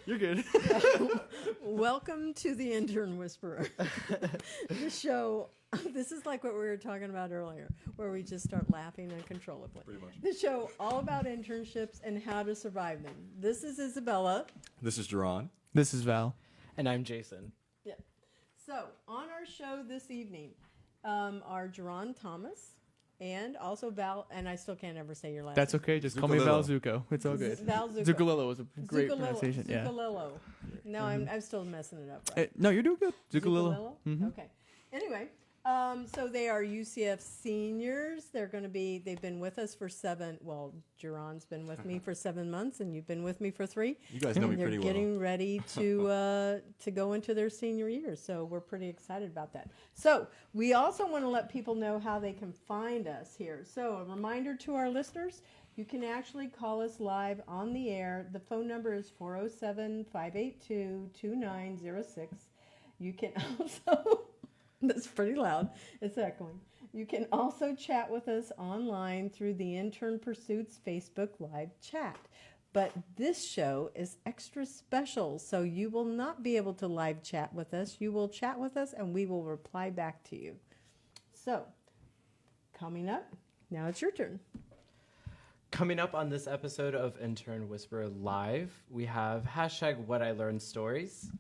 You're good. Welcome to the Intern Whisperer. The show, this is like what we were talking about earlier, where we just start laughing uncontrollably. Pretty much. The show all about internships and how to survive them. This is Isabella. This is Jerron. This is Val. And I'm Jason. Yeah. So, on our show this evening are Jerron Thomas and also Val, and I still can't ever say your last That's name. okay. Just call me Val Zucco. It's all good. Val Zucco. Zucculio was a great pronunciation. Yeah. Zucculio. No, I'm still messing it up. Right? No, you're doing good. Zucculio. Okay. Anyway, so they are UCF seniors. They've been with us for Jerron's been with me for 7 months, and you've been with me for 3. You guys know me pretty well. They're getting ready to go into their senior year, so we're pretty excited about that. So we also want to let people know how they can find us here. So a reminder to our listeners, you can actually call us live on the air. The phone number is 407-582-2906. You can also... That's pretty loud. It's echoing. You can also chat with us online through the Intern Pursuits Facebook Live chat. But this show is extra special, so you will not be able to live chat with us. You will chat with us, and we will reply back to you. So, coming up, now it's your turn. Coming up on this episode of Intern Whisperer Live, we have #WhatILearnedStories,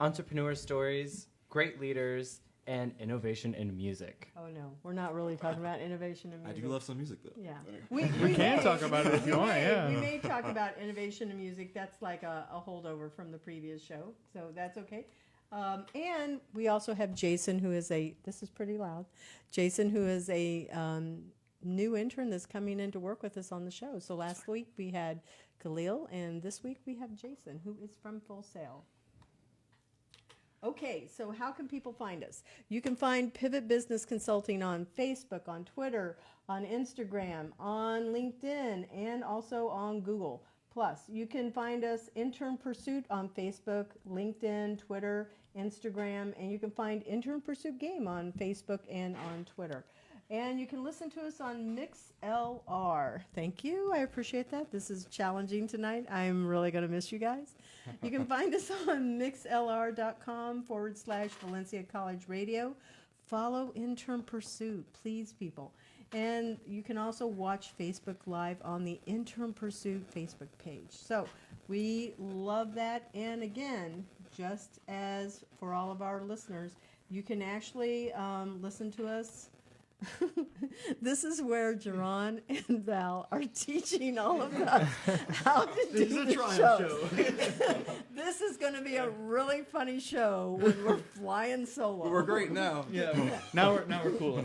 entrepreneur stories, great leaders, and innovation in music. Oh, no. We're not really talking about innovation in I music. do love some music, though. Yeah. We can talk about it if you want, yeah. We may talk about innovation in music. That's like a holdover from the previous show, so that's okay. And we also have Jason, who is this is pretty loud, Jason, who is a new intern that's coming in to work with us on the show. So last week we had Khalil, and this week we have Jason, who is from Full Sail. Okay, so how can people find us? You can find Pivot Business Consulting on Facebook, on Twitter, on Instagram, on LinkedIn, and also on Google. Plus, you can find us Intern Pursuit on Facebook, LinkedIn, Twitter, Instagram, and you can find Intern Pursuit Game on Facebook and on Twitter. And you can listen to us on MixLR. Thank you. I appreciate that. This is challenging tonight. I'm really going to miss you guys. You can find us on mixlr.com/Valencia College Radio. Follow Intern Pursuit, please, people. And you can also watch Facebook Live on the Intern Pursuit Facebook page. So we love that. And again, just as for all of our listeners, you can actually listen to us. This is where Jerron and Val are teaching all of us how to do the show. This is going to be a really funny show when we're flying solo. We're great now. Yeah. Now we're cool.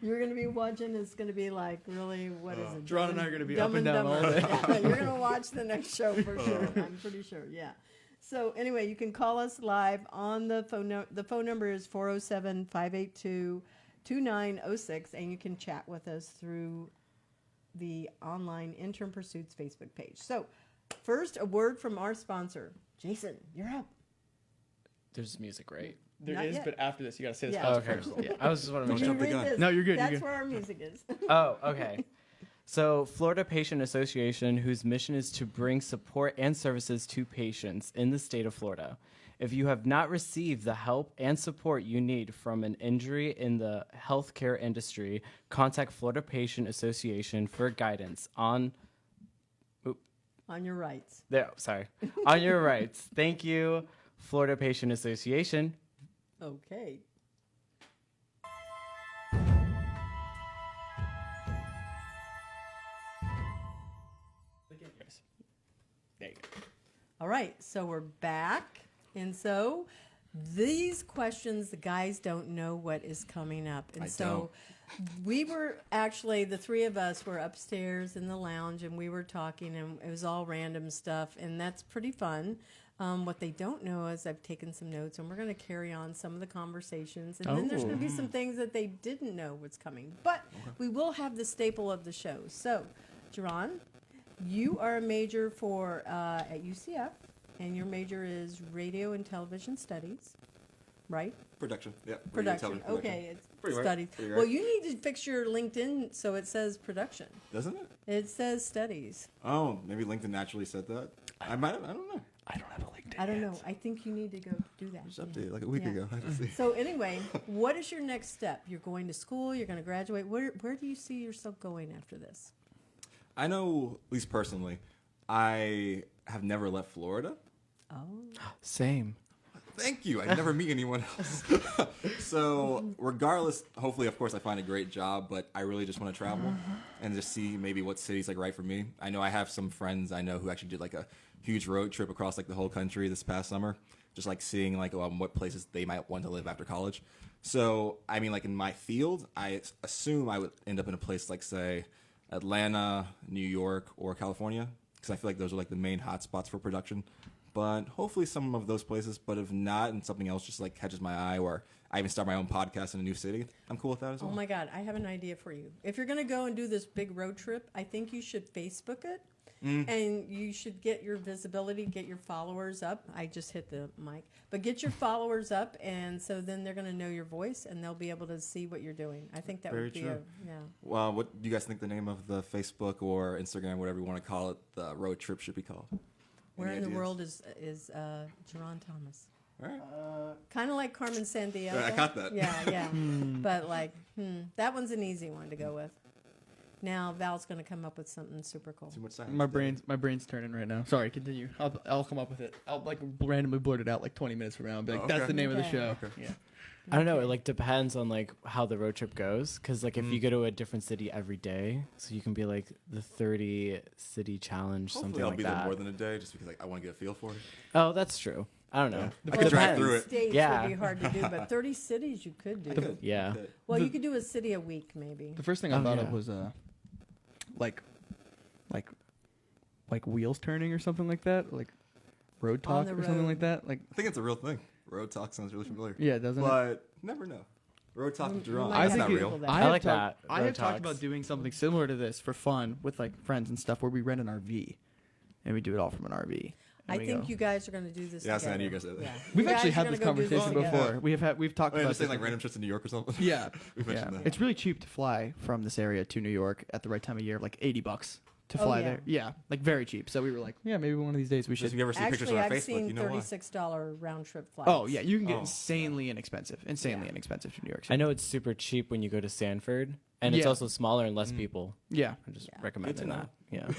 You're going to be watching. It's going to be like really, what is it? Jerron and I are going to be Dumb up and down all Dumber. day. Yeah, you're going to watch the next show for sure. I'm pretty sure. Yeah. So anyway, you can call us live on the phone. The phone number is 407-582-2906, and you can chat with us through the online Intern Pursuits Facebook page. So first, a word from our sponsor. Jason, you're up. There's music, right? There Not is, yet. but after this, you got to say this Yeah. first. Yeah, I was just wondering. Don't jump the gun. No, you're good, That's you're good. where our music is. Oh, okay. So, Florida Patient Association, whose mission is to bring support and services to patients in the state of Florida. If you have not received the help and support you need from an injury in the healthcare industry, contact Florida Patient Association for guidance on On your rights. on your rights. Thank you, Florida Patient Association. Okay. There you go. All right, so we're back. And so these questions, the guys don't know what is coming up. And so we were actually, the three of us were upstairs in the lounge, and we were talking, and it was all random stuff, and that's pretty fun. What they don't know is I've taken some notes, and we're going to carry on some of the conversations. And then there's going to be some things that they didn't know was coming. But we will have the staple of the show. So, Jerron, you are a major at UCF, and your major is radio and television studies, right? Production. Yeah. Production. Okay, it's Pretty right. studies. Pretty right. Well, you need to fix your LinkedIn so it says production. Doesn't it? It says studies. Oh, maybe LinkedIn naturally said that. I might have, I don't know. I don't have a LinkedIn. I don't know. yet. I think you need to go do that. Just updated like a week Yeah. ago. I have to see. So anyway, what is your next step? You're going to school. You're going to graduate. Where do you see yourself going after this? I know, at least personally, I have never left Florida. Oh, Same. Thank you. I never meet anyone else. So regardless, hopefully, of course, I find a great job, but I really just want to travel and just see maybe what city's like right for me. I know I have some friends I know who actually did like a huge road trip across like the whole country this past summer, just like seeing like what places they might want to live after college. So, I mean, like in my field, I assume I would end up in a place like, say, Atlanta, New York, or California, because I feel like those are like the main hotspots for production. But hopefully some of those places, but if not, and something else just like catches my eye, or I even start my own podcast in a new city, I'm cool with that as well. oh my God! I have an idea for you. If you're going to go and do this big road trip, I think you should Facebook it, and you should get your visibility, get your followers up. I just hit the mic, but get your followers up, and so then they're going to know your voice, and they'll be able to see what you're doing. I think that Very would be true. yeah. Well, what do you guys think the name of the Facebook or Instagram, whatever you want to call it, the road trip should be called? Where Any in the ideas? world is Jerron Thomas? All right. Kind of like Carmen Sandiego. I caught that. Yeah, yeah. But like, that one's an easy one to go with. Now Val's going to come up with something super cool. Too much time. My brain's turning right now. Sorry, continue. I'll come up with it. I'll like randomly blurt it out like 20 minutes from now and be like, Oh, that's okay. the name of the Okay. show. Okay. Yeah. I don't know. It like depends on like how the road trip goes. Because like if you go to a different city every day, so you can be like the 30 city challenge, Hopefully something I'll like be that. there more than a day, just because like I want to get a feel for it. Oh, that's true. I don't know. I could drive through it. States Yeah. would be hard to do, but 30 cities you could do. I could. Yeah. I could. Well, you could do a city a week, maybe. The first thing I Oh, thought yeah. of was like wheels turning or something like that, like road On talk the or something road. like that. Like I think it's a real thing. Road talk sounds really familiar. yeah, doesn't it? But never know. Road talk with We Jerron. might I That's have not think to real. Google I that. have like talked- that, I road have talked talks. about doing something similar to this for fun with like friends and stuff, where we rent an RV and we do it all from an RV. I And we think go. you guys are going to do this Yeah, I together. knew you guys did that. Yeah. We've You actually guys had are this gonna go do conversation together. before. We've talked I about understand this like random trips to New York or something. Yeah, We yeah. mentioned that. It's really cheap to fly from this area to New York at the right time of year, like $80 to Oh, fly yeah. there. Yeah, like very cheap. So we were like, yeah, maybe one of these days we Just if should. you ever see pictures Actually, on our I've Facebook, seen you know why. $36 round trip flights. Oh yeah, you can get Oh. insanely inexpensive to New York City. I know it's super cheap when you go to Sanford, and it's Yeah. also smaller and less people. Yeah, I'm just Yeah. recommending Good to that. Yeah,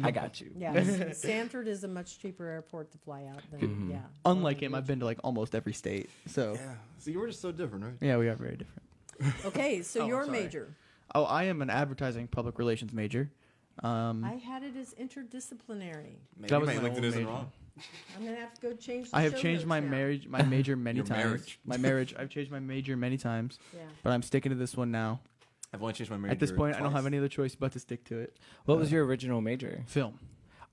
I got you. Yeah, Sanford is a much cheaper airport to fly out than, yeah. unlike him, I've been to like almost every state. So Yeah. So you were just so different, right? yeah, we are very different. Okay, so Oh, your sorry. major. Oh, I am an advertising public relations major. I had it as interdisciplinary. Maybe That was my my LinkedIn old isn't major. wrong. I'm going to have to go change the I have show changed my notes now. marriage, my major many Your times. marriage. My marriage. I've changed my major many times, Yeah. but I'm sticking to this one now. I've only changed my major At this point, I don't twice. have any other choice but to stick to it. What was your original major? Film.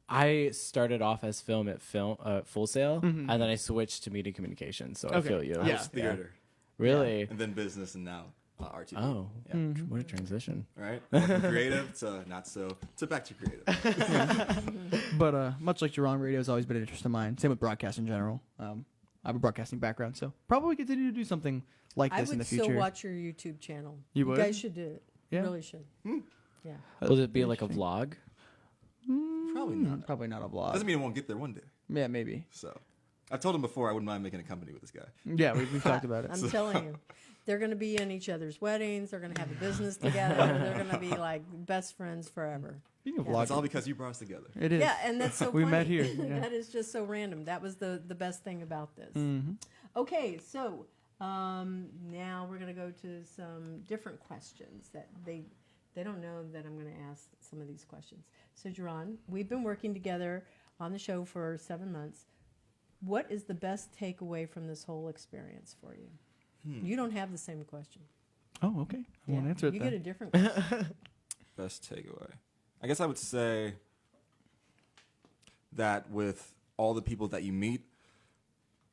I started off as film at Full Sail, and then I switched to media communications. So I Okay. feel you. I Yeah. was theater. Really? And then business and now RTV. Oh, Yeah. what a transition. Right? Went from creative to not so, to back to creative. But much like Jerron, radio has always been an interest of mine. Same with broadcast in general. I have a broadcasting background, so probably continue to do something like I this in would the future. still watch your YouTube channel. You would? guys should do it. Yeah. You really should. Yeah. Will it be like a vlog? Probably not. Probably not a vlog. Doesn't mean it won't get there one day. Yeah, maybe. So I've told him before I wouldn't mind making a company with this guy. Yeah, we've talked about it. I'm telling you. They're going to be in each other's weddings. They're going to have a business together. They're going to be like best friends forever. You can Yeah. vlog. It's all because you brought us together. It is. Yeah, and that's so We funny. met here, yeah. That is just so random. That was the best thing about this. Mhm. Okay, so now we're going to go to some different questions that they don't know that I'm going to ask some of these questions. So, Jerron, we've been working together on the show for 7 months. What is the best takeaway from this whole experience for you? You don't have the same question. Oh, okay. I won't answer it You then. get a different question. Best takeaway. I guess I would say that with all the people that you meet,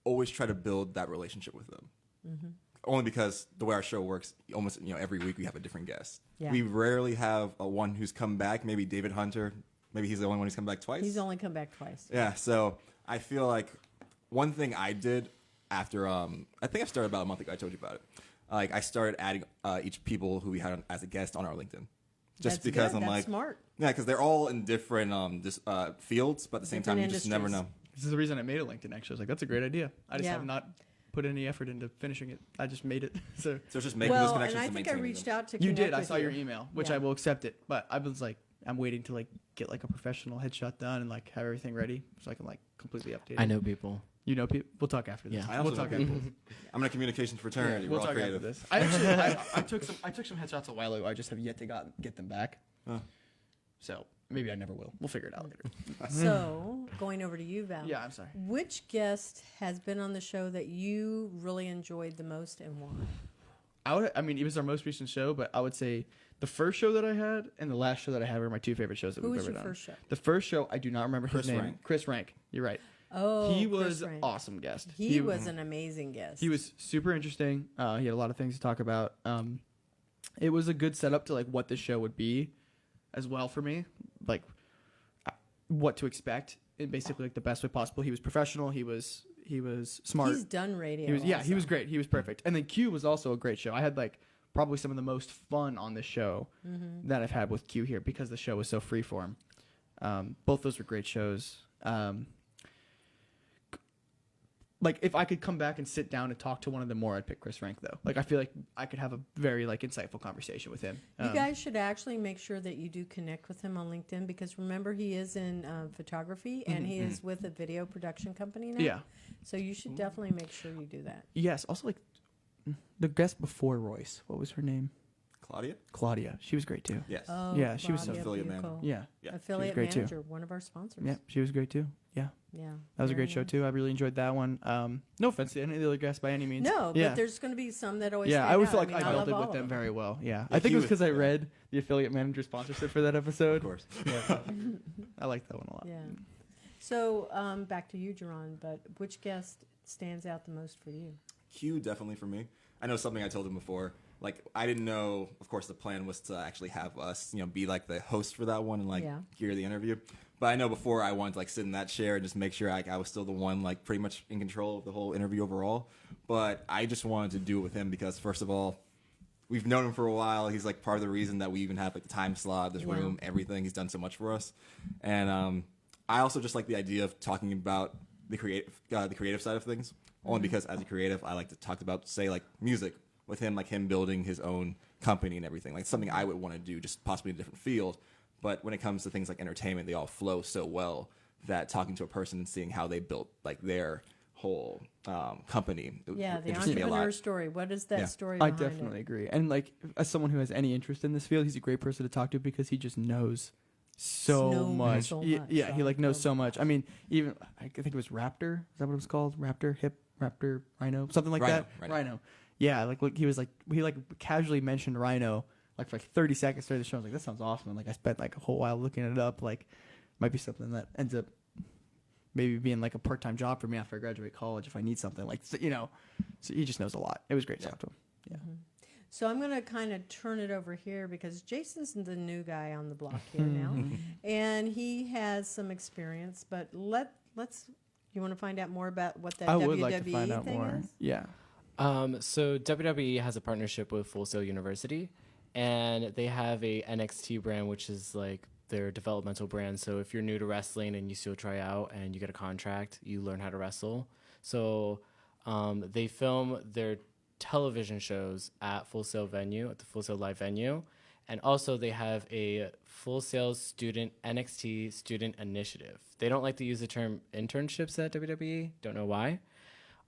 always try to build that relationship with them. Only because the way our show works, almost every week we have a different guest. Yeah. We rarely have a one who's come back. Maybe David Hunter. Maybe he's the only one who's come back twice. He's only come back twice. Yeah, so I feel like one thing I did after, I think I started about a month ago. I told you about it. Like I started adding each people who we had as a guest on our LinkedIn. just That's because good. I'm That's like, smart. yeah, because they're all in different fields, but at the same time, you Different just never industries. know. This is the reason I made a LinkedIn. Actually, I was like, that's a great idea. I just Yeah. have not put any effort into finishing it. I just made it. So So it's just making those Well, connections and I and think I maintaining reached them. out to you connect did. I with saw you. your email, which Yeah. I will accept it. But I was like, I'm waiting to like get like a professional headshot done and like have everything ready so I can like completely update it. I know people. You know, people. We'll talk after this. Yeah. I also We'll talk know after people. this. I'm in a communications fraternity. We'll We're all talk creative. after this. I actually I took some headshots a while ago. I just have yet to get them back. Huh. So maybe I never will. We'll figure it out later. So, going over to you, Val. Yeah, I'm sorry. Which guest has been on the show that you really enjoyed the most and why? I mean, it was our most recent show, but I would say the first show that I had and the last show that I had were my two favorite shows that Who we've was ever your done. first show? The first show, I do not remember Chris his name. Rank. Chris Rank. You're right. Oh, He Chris was Rank. awesome guest. He was an amazing guest. He was super interesting. He had a lot of things to talk about. It was a good setup to like what the show would be, as well for me, like what to expect in basically like the best way possible. He was professional. He was smart. He's done radio. He was he also. was great. He was perfect. And then Q was also a great show. I had like probably some of the most fun on the show that I've had with Q here because the show was so freeform. Both those were great shows. Like if I could come back and sit down and talk to one of them more, I'd pick Chris Rank though. Like I feel like I could have a very like insightful conversation with him. You guys should actually make sure that you do connect with him on LinkedIn because remember he is in photography and he is with a video production company now. Yeah. So you should definitely make sure you do that. Yes. Also like the guest before Royce. What was her name? Claudia? Claudia. She was great too. Yes. Oh, Yeah, she was Claudia affiliate Bucco. Yeah. Yeah. Affiliate great, too. manager, one of our sponsors. Yeah. She was great too. Yeah. Yeah. That was a very great show nice. too. I really enjoyed that one. No offense to any of the other guests by any means. No, Yeah. but there's going to be some that always. Yeah, stand I would out. feel like mean, I love melded all with of them very well. Yeah. Yeah, I think he it was was- because I yeah. read the affiliate manager sponsorship for that episode. Of course. Yeah. I like that one a lot. Yeah. So back to you, Jerron. But which guest stands out the most for you? Q definitely for me. I know something I told him before. Like I didn't know. Of course, the plan was to actually have us, be like the host for that one and like Yeah. gear the interview. But I know before I wanted to like sit in that chair and just make sure I was still the one like pretty much in control of the whole interview overall. But I just wanted to do it with him because first of all, we've known him for a while. He's like part of the reason that we even have like the time slot, this Yeah. room, everything. He's done so much for us, and I also just like the idea of talking about the creative side of things. Only because as a creative, I like to talk about say like music with him, like him building his own company and everything. Like something I would want to do, just possibly in a different field. But when it comes to things like entertainment, they all flow so well that talking to a person and seeing how they built like their whole company. Yeah, the interests me a lot. entrepreneur story. What is that Yeah. story I behind definitely it? agree. And like as someone who has any interest in this field, he's a great person to talk to because he just knows so Know much. so Yeah, much. yeah, he I like knows love so much. I mean, even I think it was Raptor. Is that what it was called? Raptor, Rhino, something like Rhino, that. Rhino. Yeah, like he was like he like casually mentioned Rhino like for like 30 seconds during the show. I was like, that sounds awesome. And like I spent like a whole while looking it up. Like might be something that ends up maybe being like a part-time job for me after I graduate college if I need something like so he just knows a lot. It was great to talk to him. Yeah. So I'm going to kind of turn it over here because Jason's the new guy on the block here now, and he has some experience. But let's. You want to find out more about what that I WWE would like to find out thing more. is? Yeah. So WWE has a partnership with Full Sail University, and they have a NXT brand, which is like their developmental brand. So if you're new to wrestling and you still try out and you get a contract, you learn how to wrestle. So they film their television shows at Full Sail venue, at the Full Sail Live venue. And also they have a Full Sail NXT student initiative. They don't like to use the term internships at WWE. Don't know why.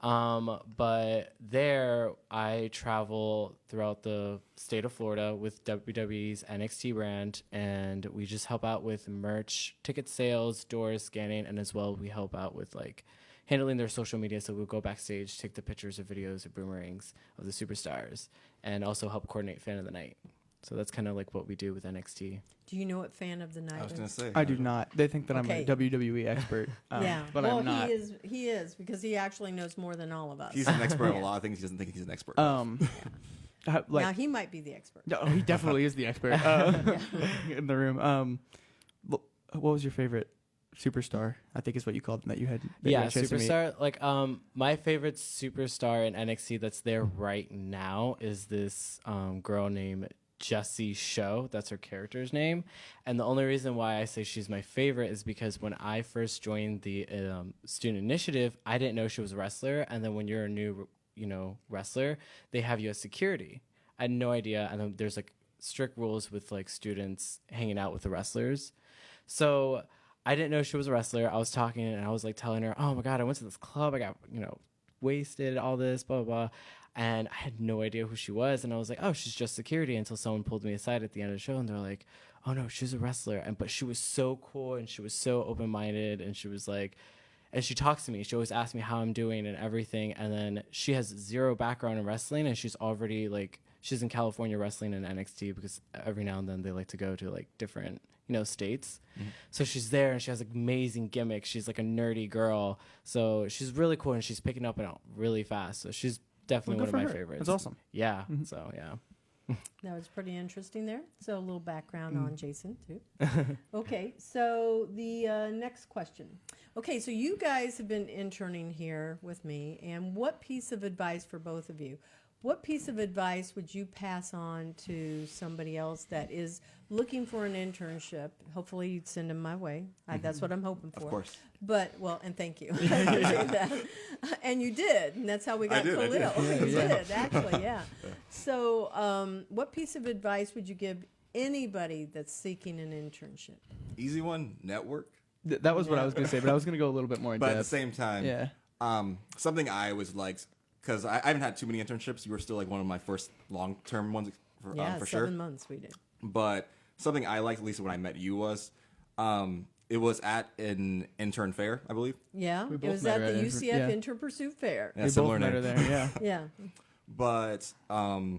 But there I travel throughout the state of Florida with WWE's NXT brand, and we just help out with merch, ticket sales, doors, scanning, and as well we help out with like handling their social media. So we'll go backstage, take the pictures or videos or boomerangs of the superstars, and also help coordinate Fan of the Night. So that's kind of like what we do with NXT. Do you know what fan of the night I was is? gonna say I do not. They think that Okay. I'm a WWE expert. Yeah, But well, I'm not. he is because he actually knows more than all of us. He's an expert in a lot of things. He doesn't think he's an expert. Like now he might be the expert. no, he definitely is the expert in the room. What was your favorite superstar? I think is what you called him that you had. That you Yeah, had a chance to meet. superstar. Like, my favorite superstar in NXT that's there right now is this girl named Jessie Show. That's her character's name. And the only reason why I say she's my favorite is because when I first joined the student initiative, I didn't know she was a wrestler. And then when you're a new, wrestler, they have you as security. I had no idea. And then there's like strict rules with like students hanging out with the wrestlers. So I didn't know she was a wrestler. I was talking and I was like telling her, oh my God, I went to this club. I got, wasted, all this, blah, blah, blah. And I had no idea who she was. And I was like, oh, she's just security, until someone pulled me aside at the end of the show. And they're like, oh, no, she's a wrestler. But she was so cool and she was so open-minded. And she was like, and she talks to me. She always asks me how I'm doing and everything. And then she has zero background in wrestling. And she's already she's in California wrestling in NXT, because every now and then they like to go to like different, states. Mm-hmm. So she's there and she has amazing gimmicks. She's like a nerdy girl. So she's really cool and she's picking up and out really fast. So she's definitely one of my favorites. That's awesome. Yeah. Mm-hmm. So, yeah. That was pretty interesting there. So a little background on Jason, too. Okay, so the next question. Okay, so you guys have been interning here with me, and what piece of advice for both of you? What piece of advice would you pass on to somebody else that is looking for an internship? Hopefully you'd send them my way. That's what I'm hoping for. Of course. But, and thank you. I appreciate that. And you did, and that's how we got Khalil. You did, actually, yeah. So what piece of advice would you give anybody that's seeking an internship? Easy one, network. That was what I was going to say, but I was going to go a little bit more in But depth. at the same time, something I always liked, because I haven't had too many internships. You were still like one of my first long-term ones for sure. 7 months we did. But something I liked, at least when I met you, was it was at an intern fair, I believe. Yeah, We it both was met at the at UCF Intern Pursuit Fair. Yeah, We similar both met her name. there, yeah. Yeah. But I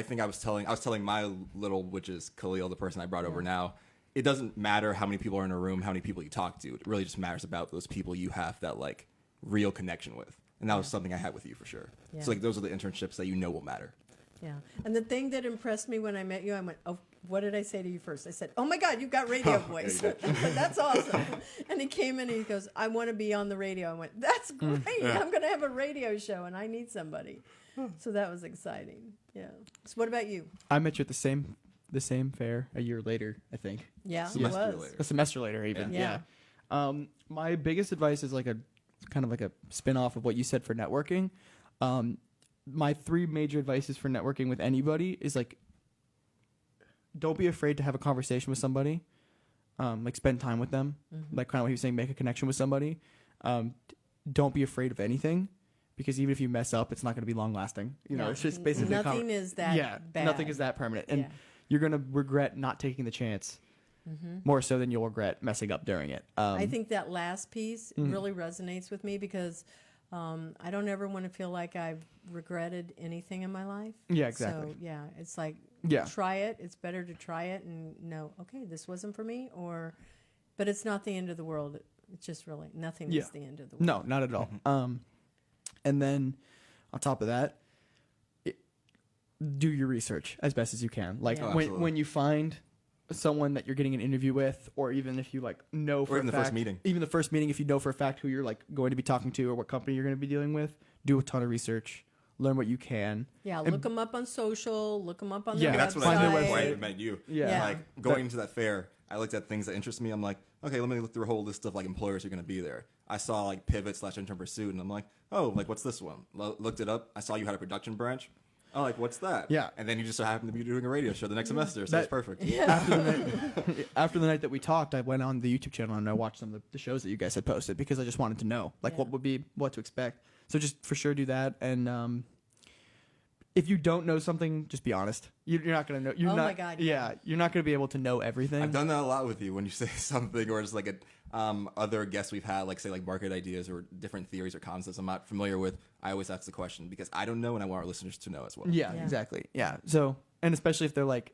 think I was telling my little, which is Khalil, the person I brought over now, it doesn't matter how many people are in a room, how many people you talk to. It really just matters about those people you have that like real connection with. And that was something I had with you for sure. Yeah. So like those are the internships that will matter. Yeah. And the thing that impressed me when I met you, I went, oh, what did I say to you first? I said, oh my God, you've got radio voice. That's awesome. And he came in and he goes, I want to be on the radio. I went, that's great. Yeah. I'm going to have a radio show and I need somebody. So that was exciting. Yeah. So what about you? I met you at the same fair a year later, I think. Yeah, it Semester was. later. A semester later, even. Yeah. My biggest advice is like a kind of like a spin-off of what you said for networking. My 3 major advices for networking with anybody is like, don't be afraid to have a conversation with somebody. Like spend time with them. Mm-hmm. Like kind of what he was saying, make a connection with somebody. Don't be afraid of anything, because even if you mess up, it's not going to be long lasting. It's just basically nothing is that bad. Nothing is that permanent. And you're going to regret not taking the chance more so than you'll regret messing up during it. I think that last piece really resonates with me because I don't ever want to feel like I've regretted anything in my life. Yeah, exactly. So, yeah, it's like, Yeah. try it. It's better to try it and know, okay, this wasn't for me, but it's not the end of the world. It's just really, nothing is the end of the world. No, not at all. And then on top of that, do your research as best as you can. Like Yeah. when you find someone that you're getting an interview with, or even if you like know for Or even a the fact, first meeting. even the first meeting, if you know for a fact who you're like going to be talking to or what company you're going to be dealing with, do a ton of research, learn what you can. Yeah, And- look them up on social, look them up on Yeah, their That's website. what I Find did their before I website. even met you. Yeah. Like going into that fair, I looked at things that interest me. I'm like, okay, let me look through a whole list of like employers who are going to be there. I saw like Pivot/Intern Pursuit, and I'm like, oh, like what's this one? Looked it up. I saw you had a production branch. Oh, like what's that? Yeah. And then you just so happened to be doing a radio show the next semester, so That- it's perfect. After the night that we talked, I went on the YouTube channel and I watched some of the shows that you guys had posted, because I just wanted to know like what to expect. So just for sure do that. And if you don't know something, just be honest. You're not gonna know. You're Oh not, my God, Yeah, you're not gonna be able to know everything. I've done that a lot with you when you say something, or just like other guests we've had, like say like market ideas or different theories or concepts I'm not familiar with. I always ask the question because I don't know, and I want our listeners to know as well. Yeah, Yeah. exactly. Yeah. So, and especially if they're like,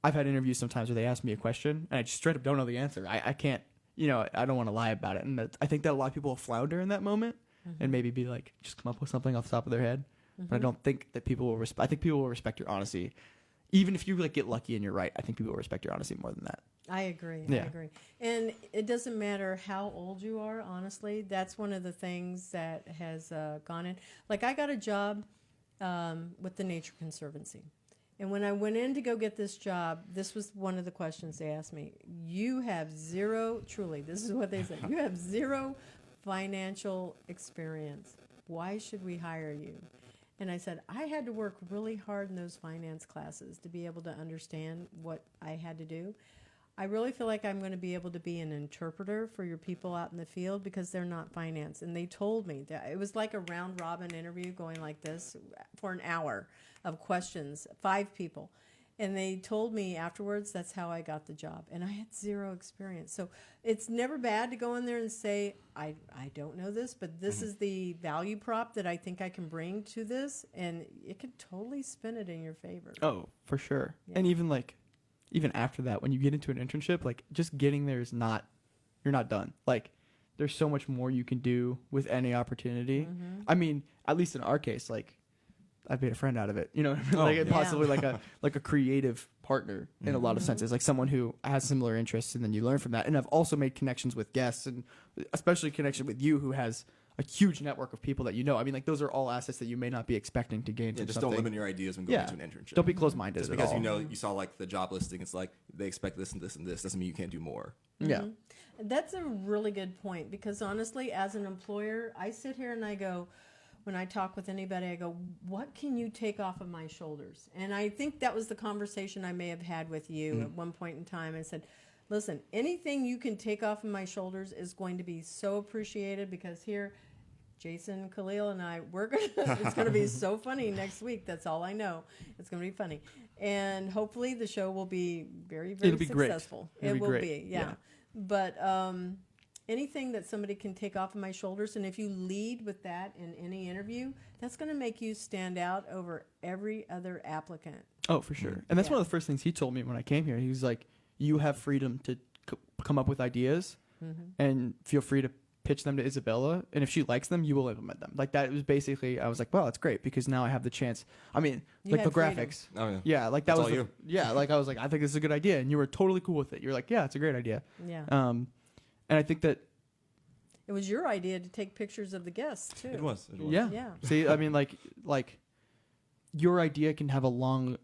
I've had interviews sometimes where they ask me a question and I just straight up don't know the answer. I can't, I don't want to lie about it. And I think that a lot of people will flounder in that moment and maybe be like, just come up with something off the top of their head. But I don't think that people will I think people will respect your honesty. Even if you like get lucky and you're right, I think people will respect your honesty more than that. I agree. Yeah. I agree. And it doesn't matter how old you are, honestly. That's one of the things that has gone in. Like I got a job with the Nature Conservancy. And when I went in to go get this job, this was one of the questions they asked me. You have zero, truly, this is what they said. You have zero financial experience. Why should we hire you? And I said, I had to work really hard in those finance classes to be able to understand what I had to do. I really feel like I'm going to be able to be an interpreter for your people out in the field because they're not finance. And they told me that it was like a round robin interview going like this for an hour of questions, 5 people. And they told me afterwards that's how I got the job. And I had zero experience. So it's never bad to go in there and say, I don't know this, but this is the value prop that I think I can bring to this. And it could totally spin it in your favor. Oh, for sure. Yeah. And even after that, when you get into an internship, like just getting there is not, you're not done. Like there's so much more you can do with any opportunity. I mean, at least in our case, like I've made a friend out of it, you know what I mean? Oh, Like yeah. possibly like a creative partner in a lot of senses, like someone who has similar interests, and then you learn from that. And I've also made connections with guests, and especially connection with you, who has a huge network of people that you know. I mean, like those are all assets that you may not be expecting to gain Yeah, from just something. don't limit your ideas when going Yeah. to an internship. Don't be closed-minded Just at because all. you know you saw like the job listing, it's like they expect this and this and this doesn't mean you can't do more. Yeah. That's a really good point because honestly, as an employer, I sit here and I go, when I talk with anybody, I go, what can you take off of my shoulders? And I think that was the conversation I may have had with you at one point in time. I said, listen, anything you can take off of my shoulders is going to be so appreciated because here, Jason, Khalil, and I, it's going to be so funny next week. That's all I know. It's going to be funny. And hopefully the show will be very, very It'll be great. successful. It'll It be will great. be, yeah. Yeah. But anything that somebody can take off of my shoulders, and if you lead with that in any interview, that's going to make you stand out over every other applicant. Oh, for sure. And that's Yeah. one of the first things he told me when I came here. He was like, you have freedom to come up with ideas and feel free to pitch them to Isabella. And if she likes them, you will implement them. Like that was basically, I was like, well, that's great because now I have the chance. I mean, You like the had freedom. graphics. Oh yeah. Yeah, like that That's was, all you. yeah, like I was like, I think this is a good idea. And you were totally cool with it. You're like, yeah, it's a great idea. Yeah. And I think that, It was your idea to take pictures of the guests, too. It was. yeah. Yeah. See, I mean, like your idea can have a long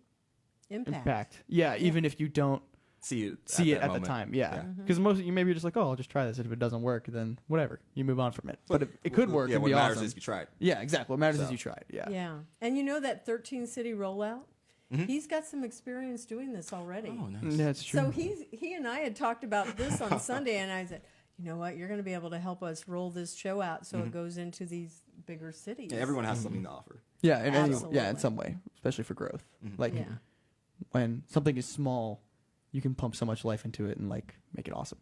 impact. Yeah, even if you don't See it at that the moment. time. Yeah, Mm-hmm. because most of you maybe you're just like, oh, I'll just try this. And if it doesn't work, then whatever, you move on from it. But it could work. Yeah, and what be matters awesome. is you tried. Yeah, exactly. What matters is So. you tried. Yeah. Yeah. And you know that 13-city rollout? He's got some experience doing this already. Oh, nice. Yeah, it's true. So he and I had talked about this on Sunday, and I said, you know what, you're going to be able to help us roll this show out so it goes into these bigger cities. Yeah, everyone has something to offer. yeah, in any, Absolutely. yeah, in some way, especially for growth. Like Yeah. when something is small, you can pump so much life into it and like make it awesome.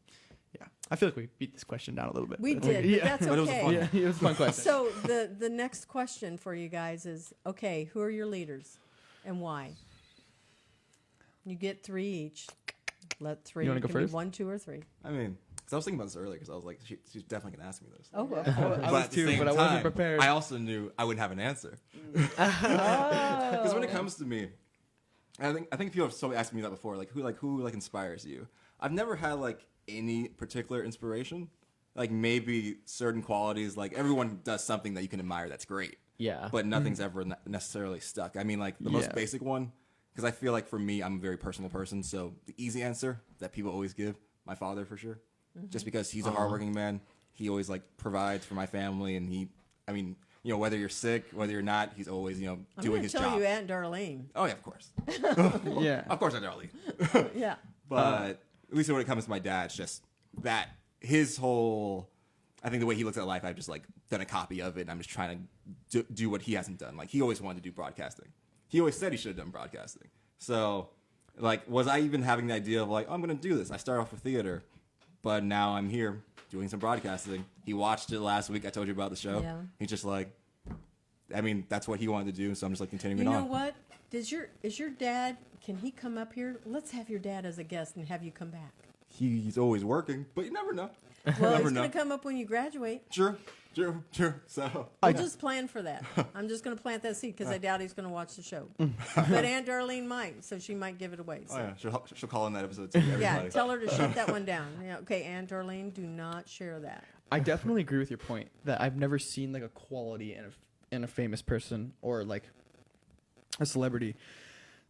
Yeah, I feel like we beat this question down a little bit. We but- did, but Yeah. that's But it was a okay. fun Yeah, it was a fun question. So the next question for you guys is, okay, who are your leaders and why? You get 3 each. Let 3. You wanna go It can be first? 1, 2, or 3. I mean, 'cause I was thinking about this earlier because I was like, she's definitely gonna ask me this. Oh, of course. I was at the too, same but I wasn't time, prepared. I also knew I wouldn't have an answer. Oh. Because when it comes to me, I think people have so asked me that before. Like who inspires you? I've never had like any particular inspiration. Like maybe certain qualities. Like everyone does something that you can admire. That's great. Yeah. But nothing's ever necessarily stuck. I mean, like the most Yeah. basic one. Because I feel like for me, I'm a very personal person. So the easy answer that people always give, my father for sure. Just because he's a hardworking man, he always like provides for my family, and I mean, you know, whether you're sick, whether you're not, he's always, you know, I'm doing going his to tell job. you Aunt Darlene. Oh yeah, of course, yeah. of course, I darling. Yeah. But at least when it comes to my dad, it's just that his whole, I think the way he looks at life, I've just like done a copy of it, and I'm just trying to do what he hasn't done. Like he always wanted to do broadcasting. He always said he should have done broadcasting. So, like, was I even having the idea of like, oh, I'm going to do this? I started off with theater, but now I'm here doing some broadcasting. He watched it last week. I told you about the show. Yeah. He's just like, I mean, that's what he wanted to do, so I'm just like continuing You it know on. what? Is your dad, can he come up here? Let's have your dad as a guest and have you come back. He's always working, but you never know. Well, never he's know. going to come up when you graduate. Sure. So, We'll just plan for that. I'm just going to plant that seed because I doubt he's going to watch the show. But Aunt Darlene might, so she might give it away. So. oh yeah, she'll call in that episode too. Everybody. Yeah, tell her to shut that one down. Yeah, okay, Aunt Darlene, do not share that. I definitely agree with your point that I've never seen like a quality in a famous person or like a celebrity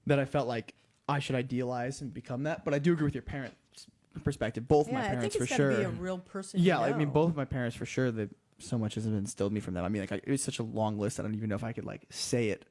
that I felt like I should idealize and become that. But I do agree with your parents' perspective. Both my I parents think it's for gotta sure. be a real person. Yeah, you I mean, know. both of my parents for sure. That so much has been instilled in me from them. I mean, like it's such a long list. I don't even know if I could like say it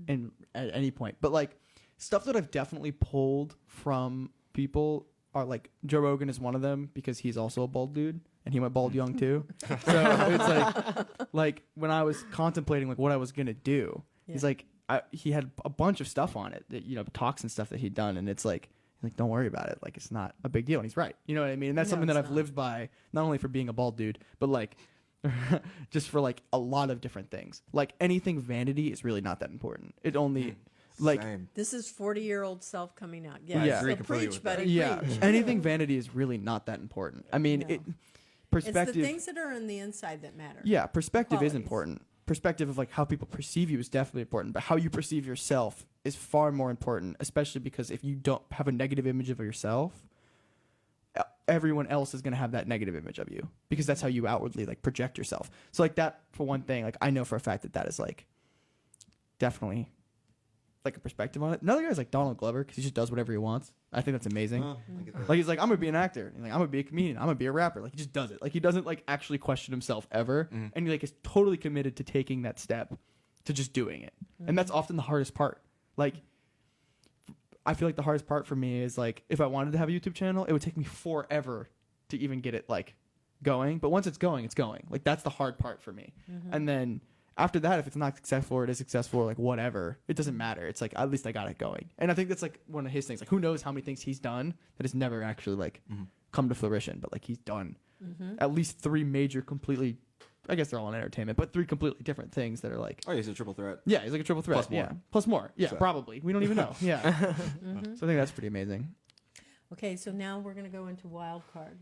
in at any point. But like stuff that I've definitely pulled from people are like Joe Rogan is one of them because he's also a bald dude and he went bald young too. So it's like when I was contemplating like what I was gonna do, he's like he had a bunch of stuff on it that talks and stuff that he'd done, and it's like don't worry about it, like it's not a big deal, and he's right, you know what I mean? And that's something that I've lived by, not only for being a bald dude but like just for like a lot of different things. Like anything vanity is really not that important. It only like Same. This is 40-year-old self coming out. Yeah, Yeah. so I agree completely preach, with that. buddy, yeah, preach. anything vanity is really not that important. I mean, No. perspective. It's the things that are on the inside that matter. Yeah, perspective is Qualities. important. Perspective of like how people perceive you is definitely important, but how you perceive yourself is far more important, especially because if you don't have a negative image of yourself, everyone else is going to have that negative image of you because that's how you outwardly like project yourself. So like that for one thing, like I know for a fact that is like definitely like a perspective on it. Another guy is like Donald Glover because he just does whatever he wants. I think that's amazing. I get that. Like he's like, I'm gonna be an actor, and like I'm gonna be a comedian, I'm gonna be a rapper. Like he just does it. Like he doesn't like actually question himself ever, and he like is totally committed to taking that step, to just doing it. And that's often the hardest part. Like I feel like the hardest part for me is like if I wanted to have a YouTube channel, it would take me forever to even get it like going. But once it's going, it's going. Like that's the hard part for me. And then after that, if it's not successful or it is successful or like whatever, it doesn't matter. It's like at least I got it going. And I think that's like one of his things. Like who knows how many things he's done that has never actually like come to fruition, but like he's done at least 3 major completely, I guess they're all in entertainment, but 3 completely different things that are like Oh, yeah, he's a triple threat. yeah, he's like a triple threat. Plus more. Yeah, plus more. Yeah, So. probably. We don't even know. Yeah. So I think that's pretty amazing. Okay, so now we're going to go into wild card.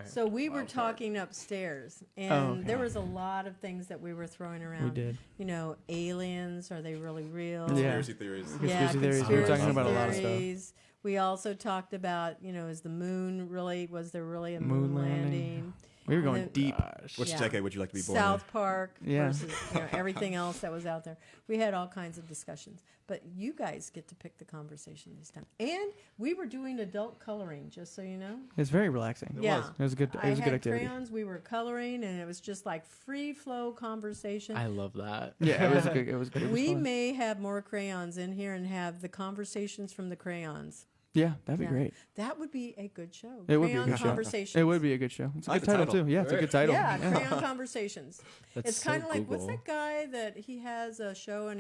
So we were talking upstairs, and okay. there was a lot of things that we were throwing around. We did. You know, aliens, are they really real? Yeah. Conspiracy theories. Conspiracy theories. We were talking about a lot of stuff. theories. We also talked about, is the moon really, was there really a Moon moon landing. landing? We were going And deep. Which Yeah. decade would you like to be born South Park Yeah. versus everything else that was out there. We had all kinds of discussions, but you guys get to pick the conversation this time. And we were doing adult coloring, just so you know. It's very relaxing. Yeah. It was a good. It I was a good had activity. crayons. We were coloring, and it was just like free flow conversation. I love that. Yeah, it was good. It was good. It was We fun. may have more crayons in here and have the conversations from the crayons. Yeah, that'd be Yeah. great. That would be a good show. It would be a Crayon good show. Conversations. It would be a good show. It's a I like good the title title. too. Yeah, it's a good title. Yeah, Crayon Conversations. That's It's so kind of like, what's Google. that guy that he has a show and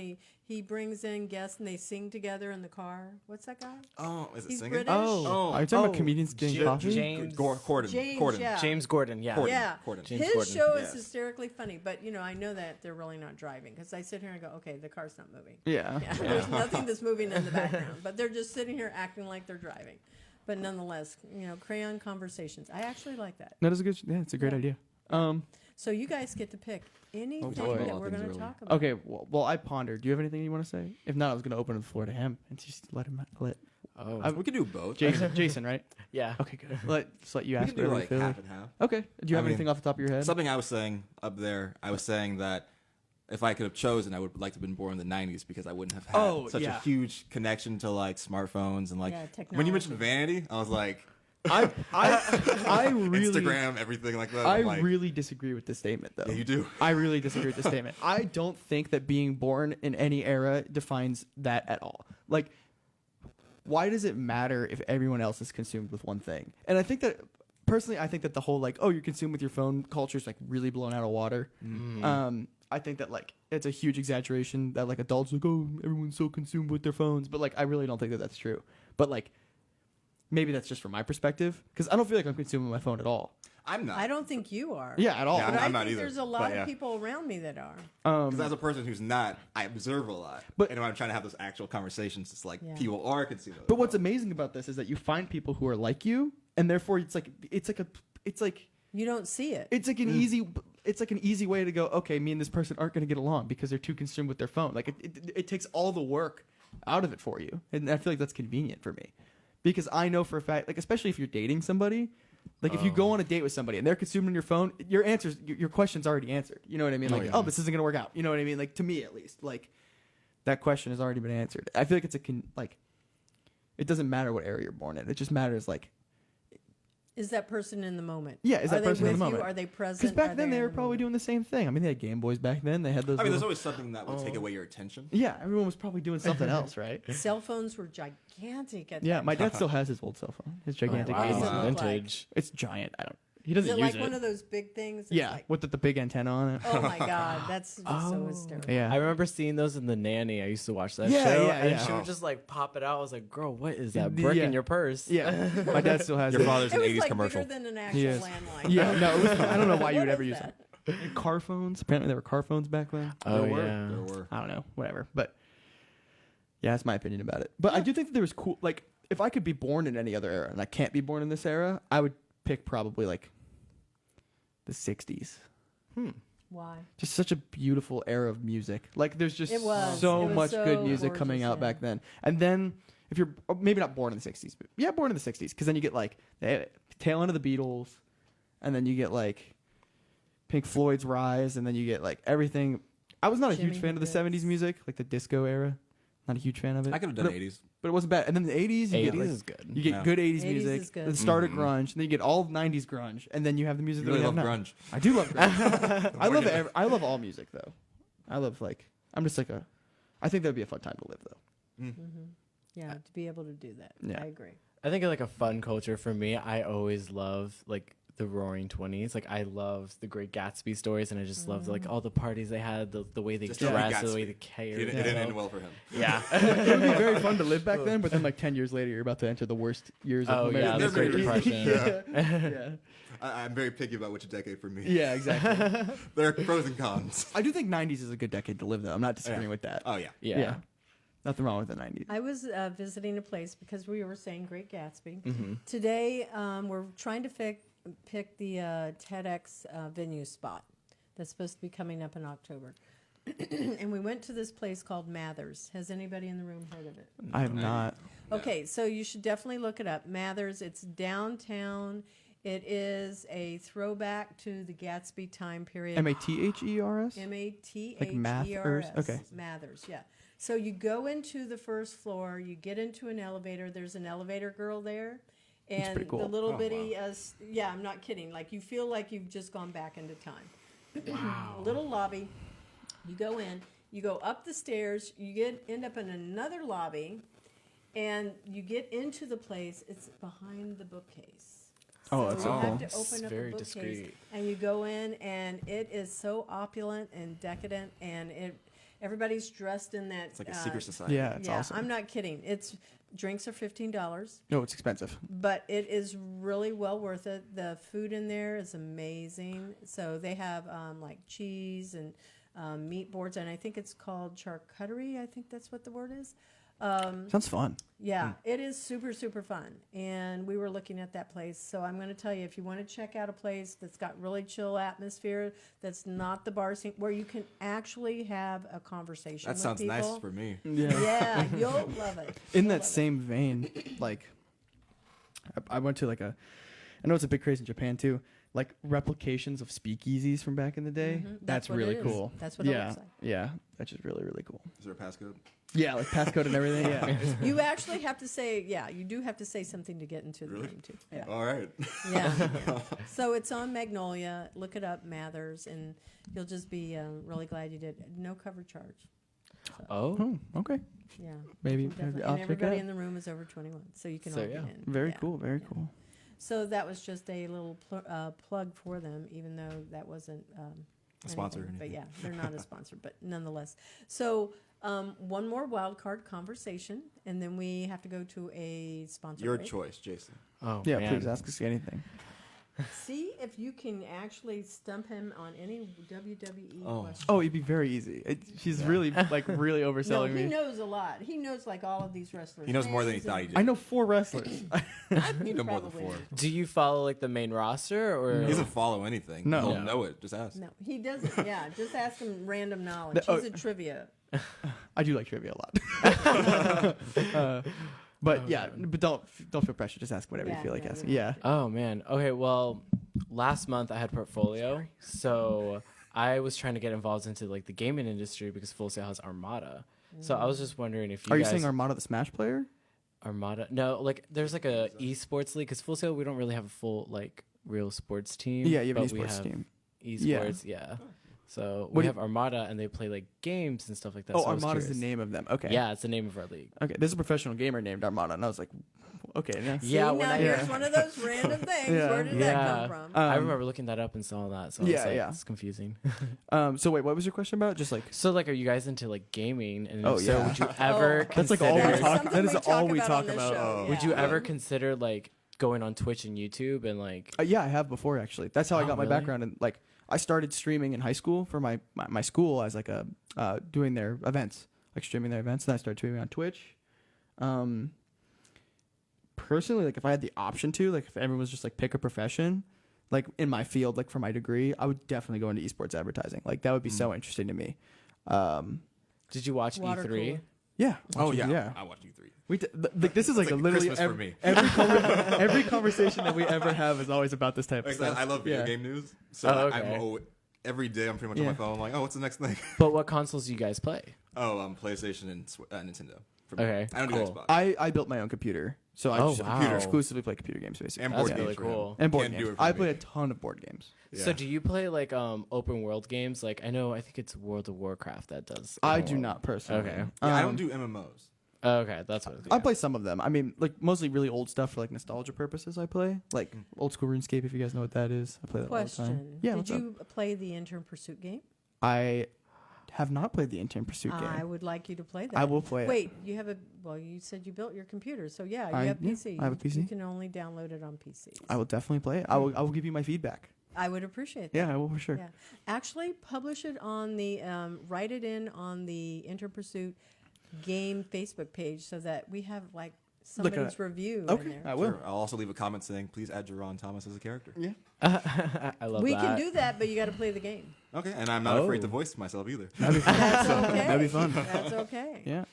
he brings in guests and they sing together in the car? What's that guy? Oh, is it He's singing? British. Oh, are you talking about comedians getting coffee? James Corden. James, Corden. yeah. James Gordon, yeah. Corden. Yeah, Corden. James his Corden. show is Yes. hysterically funny, but I know that they're really not driving because I sit here and go, okay, the car's not moving. Yeah. Yeah, there's nothing that's moving in the background, but they're just sitting here acting like they're driving. But nonetheless, Crayon Conversations. I actually like that. That is a good. Yeah, it's a great idea. So you guys get to pick anything boy. that All we're things going to really. talk about. Okay. Well, I pondered. Do you have anything you want to say? If not, I was going to open the floor to him and just let him let Oh, We could do both. Jason, right? yeah. Okay, good. Just let you We ask could do whatever you like feel half like. and half. Okay. Do you have I mean, anything off the top of your head? Something I was saying up there, I was saying that if I could have chosen, I would like to have been born in the 90s because I wouldn't have had such yeah. a huge connection to like smartphones and like Yeah, when you mentioned technology. vanity, I was like I really Instagram, everything like that. I I'm like, really disagree with this statement, though. Yeah, you do. I really disagree with this statement. I don't think that being born in any era defines that at all. Like, why does it matter if everyone else is consumed with one thing? And I think that, personally, I think that the whole, like, oh, you're consumed with your phone culture is, like, really blown out of water. I think that, like, it's a huge exaggeration that, like, adults are like, oh, everyone's so consumed with their phones. But, like, I really don't think that that's true. But, like, maybe that's just from my perspective. Because I don't feel like I'm consuming my phone at all. I'm not. I don't think you are. Yeah, at all. Yeah, But I'm I not think either, there's a lot but of yeah. people around me that are. Because as a person who's not, I observe a lot. But- and when I'm trying to have those actual conversations, it's like Yeah. people are consuming. But what's amazing about this is that you find people who are like you, and therefore it's like You don't see it. it's like an easy way to go. Okay, me and this person aren't going to get along because they're too consumed with their phone. Like it takes all the work out of it for you, and I feel like that's convenient for me because I know for a fact, like especially if you're dating somebody. Like if you go on a date with somebody and they're consuming your phone, your answers, your question's already answered. You know what I mean? Like, yeah. oh, this isn't gonna work out. You know what I mean? Like to me at least, like that question has already been answered. I feel like it's it doesn't matter what era you're born in. It just matters like, Is that person in the moment? yeah, is Are that they person in with the you? moment? Are they present? Because back Are then they in were the probably moment? doing the same thing. I mean, they had Game Boys back then. They had those. I mean, there's little- always something that would take away your attention. yeah, everyone was probably doing something else, right? Cell phones were gigantic at Yeah, that my time. dad still has his old cell phone. His gigantic. wow. 80s. What does it look like? Vintage. It's giant. I don't. He Is doesn't it use like it. one of those big things? It's Yeah, like, with the big antenna on it. oh my God, that's just so hysterical. Yeah. I remember seeing those in The Nanny. I used to watch that Yeah, show, yeah, and yeah. she would just like pop it out. I was like, "Girl, what is that brick Yeah. in your purse?" Yeah, my dad still has Your it. father's It an was 80s like commercial. bigger than an actual He is. landline. Yeah, no, it was, I don't know why you would What ever is use that? it. And car phones. Apparently, there were car phones back then. Oh There were. yeah. There were. I don't know, whatever. But yeah, that's my opinion about it. But I do think that there was cool. Like, if I could be born in any other era and I can't be born in this era, I would pick probably like the '60s. Why? Just such a beautiful era of music. Like, there's just It was. so It was much good so music coming gorgeous, out yeah. back then. And then, if you're maybe not born in the '60s, but yeah, born in the '60s, because then you get like the tail end of the Beatles, and then you get like Pink Floyd's rise, and then you get like everything. I was not a huge Jimi fan of the Hendrix. '70s music, like the disco era. Not a huge fan of it. I could have done 80s. but it wasn't bad. And then the '80s, you get 80s like, is good. you get Yeah. good '80s 80s music. is good. The start of grunge, and then you get all of '90s grunge, and then you have the music You that really we love have now. grunge. I do love grunge. I love I love all music though. I love like I'm just like a. I think that'd be a fun time to live though. Yeah, to be able to do that. Yeah. I agree. I think like a fun culture for me. I always love like the Roaring '20s. Like I love the Great Gatsby stories, and I just loved like all the parties they had, the way they Just don't like dressed, the Gatsby. way they cared. It didn't, you it didn't know? end well for him. Yeah. It would be very fun to live back then, but then like 10 years later, you're about to enter the worst years of Oh yeah, American the Great history. Depression. yeah. I'm very picky about which decade for me. Yeah, exactly. There are pros and cons. I do think 90s is a good decade to live though. I'm not disagreeing Yeah. with that. Oh, yeah. Yeah. Nothing wrong with the 90s. I was visiting a place because we were saying Great Gatsby. Mm-hmm. Today, we're trying to pick the TEDx venue spot that's supposed to be coming up in October. And we went to this place called Mathers. Has anybody in the room heard of it? I have not. Okay, so you should definitely look it up. Mathers, it's downtown. It is a throwback to the Gatsby time period. Mathers? Mathers. Like Mathers? Okay. Mathers, yeah. So you go into the first floor, you get into an elevator. There's an elevator girl there. And pretty cool. the little bitty, yeah, I'm not kidding. Like you feel like you've just gone back into time. Wow. A little lobby. You go in, you go up the stairs, you end up in another lobby, and you get into the place. It's behind the bookcase. Oh, that's so so you cool. have to It's open up very a bookcase, discreet. and you go in, and it is so opulent and decadent, and everybody's dressed in that. It's like a secret society. Yeah, it's awesome. I'm not kidding. Drinks are $15, No, it's expensive. but it is really well worth it. The food in there is amazing. So they have like cheese and meat boards, and I think it's called charcuterie. I think that's what the word is. Sounds fun. Yeah, it is super, super fun. And we were looking at that place. So I'm going to tell you, if you want to check out a place that's got really chill atmosphere, that's not the bar scene, where you can actually have a conversation That with sounds people. nice for me. Yeah. Yeah, you'll love it. In You'll that love it. same vein, like I went to like I know it's a big craze in Japan too, like replications of speakeasies from back in the day. Mhm. That's what it really is. cool. That's what it yeah. looks like. Yeah, that's just really, really cool. Is there a passcode? Yeah, like passcode and everything. Yeah. You actually have to say, you do have to say something to get into the Really? game too. Yeah. All right. Yeah. So it's on Magnolia. Look it up, Mathers, and you'll just be really glad you did. No cover charge. Oh. Oh, okay. Yeah. Maybe Definitely. I'll And check it everybody out. in the room is over 21, so you can So, all yeah. get in. Very Yeah. cool. Very Yeah. cool. So that was just a little plug for them, even though that wasn't A sponsor or anything. But anything. yeah, they're not a sponsor, but nonetheless. So one more wild card conversation, and then we have to go to a sponsor. Your break. choice, Jason. Oh. Yeah, man. please ask us anything. See if you can actually stump him on any WWE Oh. question. Oh, it'd be very easy. She's really like really No, overselling he me. knows a lot. He knows like all of these wrestlers. He knows more than he names thought he and- did. I know 4 wrestlers. You know more than Probably. 4. Do you follow like the main roster or? He doesn't follow anything. No. He'll No. know it. Just ask. No, he doesn't. Yeah, just ask him random knowledge. The- He's a trivia. I do like trivia a lot. But yeah, but don't feel pressure. Just ask whatever you Yeah, feel like no, asking. you Yeah. Oh man. Okay. Well, last month I had Portfolio, so I was trying to get involved into like the gaming industry because Full Sail has Armada. So I was just wondering if you Are you guys. saying Armada the Smash player? Armada. No, like there's like a esports league because Full Sail we don't really have a full like real sports team. Yeah, you have an but we esports team. Esports, yeah. So What we do have Armada and they play like games and stuff like that. Oh, so I was Armada's the curious. name of them. Okay. Yeah, it's the name of our league. Okay. There's a professional gamer named Armada, and I was like, okay. Yeah. See, Yeah, when now I- here's Yeah. one of those random things. Yeah. Where did that come from? I remember looking that up and saw that. So I Yeah, was like, yeah. it's confusing. So wait, what was your question about? Just like So like, are you guys into like gaming? And Oh, if so yeah. would you ever? That's like all we consider- talk- Something that is we all we about talk on this about. show, Oh. Would you yeah. ever consider like going on Twitch and YouTube and like? yeah, I have before actually. That's how I Oh, got my really? background. And like, I started streaming in high school for my school as like a doing their events, like streaming their events. And I started streaming on Twitch. Personally, like if I had the option to, like if everyone was just like pick a profession, like in my field, like for my degree, I would definitely go into esports advertising. Like that would be so interesting to me. Did you watch Water E3? cooler. Yeah. Oh yeah, Yeah. I watched U3. Like this is like, It's like literally Christmas for me. every conversation that we ever have is always about this type of Like, stuff. I love video Yeah. game news, so Oh, okay. every day I'm pretty much on Yeah. my phone. Like, oh, what's the next thing? But what consoles do you guys play? Oh, PlayStation and Nintendo. For me. Okay, I don't do cool. Xbox. I built my own computer, so I Oh, just wow. exclusively play computer games basically. And That's board Yeah. games really for him. cool. And board Can't do games. it for I me. play a ton of board games. So do you play like open world games? Like I think it's World of Warcraft that does. I open do world. not personally. Okay. Yeah, I don't do MMOs. Oh, okay, that's what. I play some of them. I mean, like mostly really old stuff for like nostalgia purposes. I play like old school RuneScape, if you guys know what that is. I play that all the time. Question. Yeah. Did what's up? you play the Intern Pursuit game? I have not played the Intern Pursuit I game. would like you to play that. I will play it. Wait, you have a. Well, you said you built your computer, so yeah, you I- have yeah, PC. I have a You PC. can only download it on PCs. I will definitely play it. I will give you my feedback. I would appreciate that. Yeah, I will for sure. Yeah. Actually, publish it on the write it in on the Intern Pursuit game Facebook page so that we have like somebody's review in Okay, there. I will. Sure. I'll also leave a comment saying, please add Jerron Thomas as a character. Yeah. I love We that. can do that, but you got to play the game. Okay, and I'm not afraid Oh. to voice myself either. That'd be fun. That's okay. That'd be fun. That's okay. Yeah.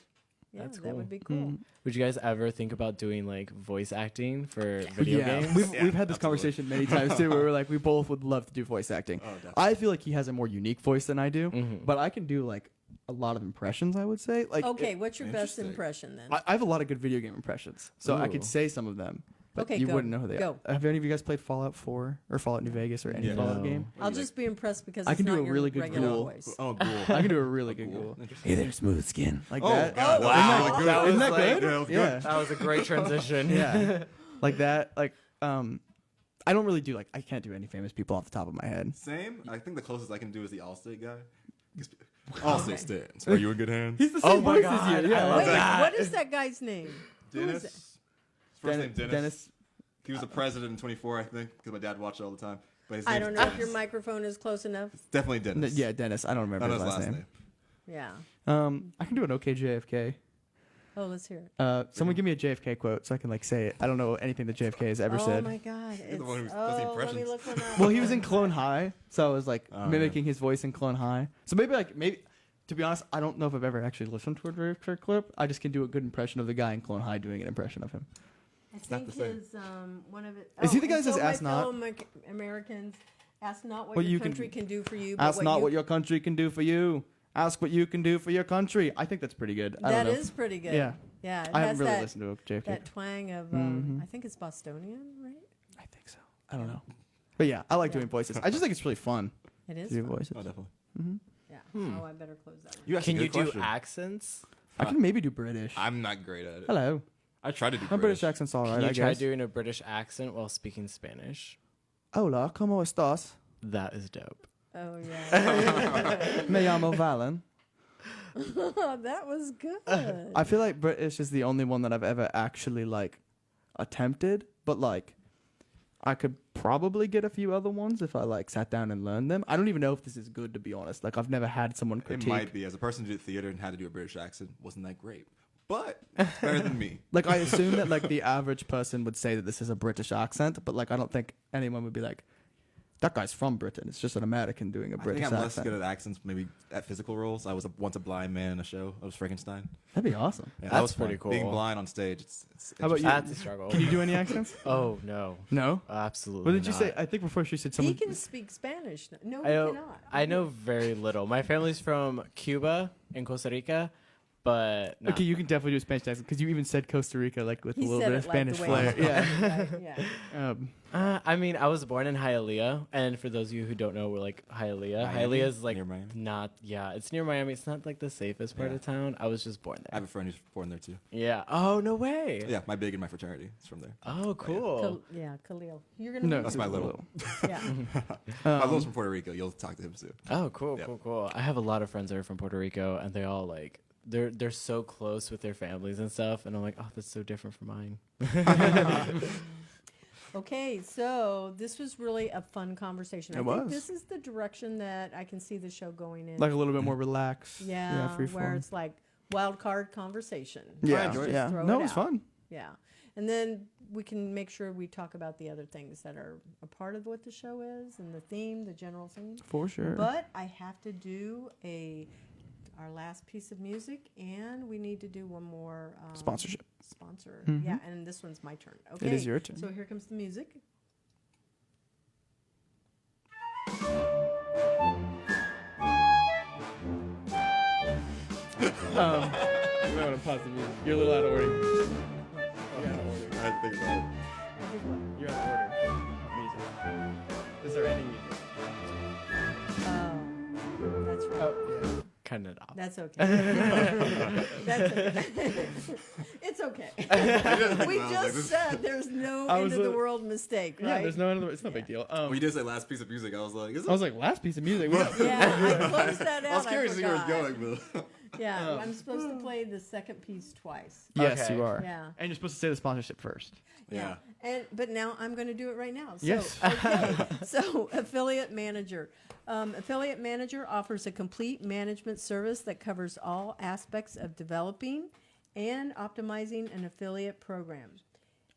Yeah, That's that cool. would be cool. Mm. Would you guys ever think about doing like voice acting for video Yeah, games? we've Yeah, had this absolutely. conversation many times too, where we're like, we both would love to do voice acting. Oh, definitely. I feel like he has a more unique voice than I do, Mhm. but I can do like a lot of impressions. I would say, like, Okay, what's your best Interesting. impression then? I have a lot of good video game impressions, so I Ooh. could say some of them, but Okay, you go. wouldn't know who they Go. are. Have any of you guys played Fallout 4 or Fallout New Vegas or any Yeah. Fallout No. game? I'll just be impressed because I it's can do not a your really good regular ghoul. voice. Oh, cool. I can do a really good Cool. ghoul. Interesting. there, smooth skin. Like Oh, that. God, Oh, that was wow. really That good. was Isn't that like- good? Yeah, that was good. Yeah. That was a great transition. Yeah. Like that. Like, I don't really do I can't do any famous people off the top of my head. Same. I think the closest I can do is the Allstate guy. Allstate stands. Are you in good hands? He's the Oh same my voice God, as you. I Yeah. love Wait, that. what is that guy's name? Who is Dennis. it? His first name Dennis. Dennis. He was the president in 24, I think, because my dad watched it all the time. But his I name's don't know if Dennis. your microphone is close enough. It's definitely Dennis. Yeah, Dennis. I don't I remember don't know his last name. Yeah. I can do an okay JFK. Oh, let's hear it. Someone give me a JFK quote so I can say it. I don't know anything that JFK has ever oh said. my God! You're the one who does the let me impressions. look one up. Well, he was in Clone High, so I was Oh, mimicking his voice in Clone High. So maybe to be honest, I don't know if I've ever actually listened to a JFK clip. I just can do a good impression of the guy in Clone High doing an impression of him. I not think the same. his one of it. Is he the and guy that says, so my "Ask not"? fellow Americans, ask not what What your you can- country can do for you. But Ask not you, what your country can do for you. Ask what you can do for your country. I think that's pretty good. I That don't know. is pretty good. Yeah. Yeah. It I has haven't really that, listened to a JFK. that twang of. Mhm. I think it's Bostonian, right? I think so. I don't know. But yeah, I like Yeah. doing voices. I just think it's really fun It is. to do fun. voices. Oh, definitely. Yeah. Hmm. Oh, I better close that one. You asked Can a you good do question. accents? I can maybe do British. I'm not great at it. Hello. I tried to do My British accent's all Can right, you I try guess. doing a British accent while speaking Spanish? Hola, ¿cómo estás? That is dope. Oh yeah. Me llamo Valen. That was good. I feel like British is the only one that I've ever actually attempted, but I could probably get a few other ones if I sat down and learned them. I don't even know if this is good, to be honest. I've never had someone It critique. might be. As a person who did theater and had to do a British accent, wasn't that great. But it's better than me. I assume that the average person would say that this is a British accent, but I don't think anyone would be like, that guy's from Britain. It's just an American doing a I British think I'm less accent. good at accents, maybe at physical roles. I was once a blind man in a show. I was Frankenstein. That'd be awesome. Yeah, That's that was pretty fun. cool. Being blind on stage, it's How about you? That's a struggle. Can you do any accents? Oh no, No. absolutely. What did you not. say? I think before she said He someone. can speak Spanish. No, I he know, cannot. I know very little. My family's from Cuba and Costa Rica, but no. Okay, you can definitely do a Spanish accent because you even said Costa Rica like with He a little said bit it of like the Spanish way flair. he Yeah. said it, right, yeah. I mean, I was born in Hialeah, and for those of you who don't know, we're like Hialeah. Miami? Hialeah is like Near Miami? not, yeah, it's near Miami. It's not like the safest part Yeah. of town. I was just born I there. have a friend who's born there too. Yeah. Oh, no way. Yeah, my big in my fraternity is from there. Oh, cool. Khalil. You're gonna No, meet That's him. my little. Yeah. My little's from Puerto Rico. You'll talk to him soon. Oh, cool, Yep. cool. I have a lot of friends that are from Puerto Rico, and they all like they're so close with their families and stuff, and I'm like, oh, that's so different from mine. Okay, so this was really a fun conversation. I It think was. this is the direction that I can see the show going in. Like a little bit more relaxed. yeah, free where form. it's like wild card conversation. Yeah, Just yeah. throw No, it it was out. fun. Yeah. And then we can make sure we talk about the other things that are a part of what the show is and the theme, the general theme. For sure. But I have to do our last piece of music, and we need to do one more Sponsorship. sponsor. Mhm. Yeah, and this one's my turn. Okay. It is your turn. So here comes the music. You might want to pause the music. You're a little out of order. You're out of order. I think about it. You're out of order. Music. Is there any music? Oh, that's right. Oh, yeah. Cutting it off. That's okay. That's okay. It's okay. We just said there's no I end was of the a- world mistake, Yeah, right? there's no other. It's no big deal. When you did say last piece of music, I was like, is it? I was like, last piece of music. Yeah, I closed that out. I was curious to see where it's forgot. going, but Yeah, I'm supposed to play the second piece twice. Yes, Okay. you are. Yeah. And you're supposed to say the sponsorship first. yeah. But now I'm going to do it right now. So, Yes. Okay. So affiliate manager. Affiliate manager offers a complete management service that covers all aspects of developing and optimizing an affiliate program.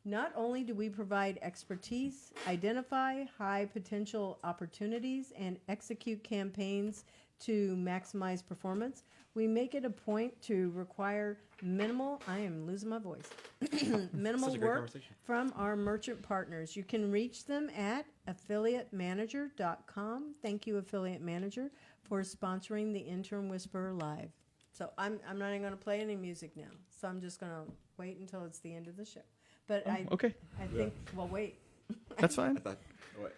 Not only do we provide expertise, identify high potential opportunities, and execute campaigns to maximize performance, we make it a point to require minimal, I am losing my voice, minimal Such a great work conversation. from our merchant partners. You can reach them at affiliatemanager.com. Thank you, Affiliate Manager, for sponsoring the Intern Whisperer Live. So I'm not even going to play any music now. So I'm just going to wait until it's the end of the show. But Okay, I think, well, wait. that's fine. I thought, what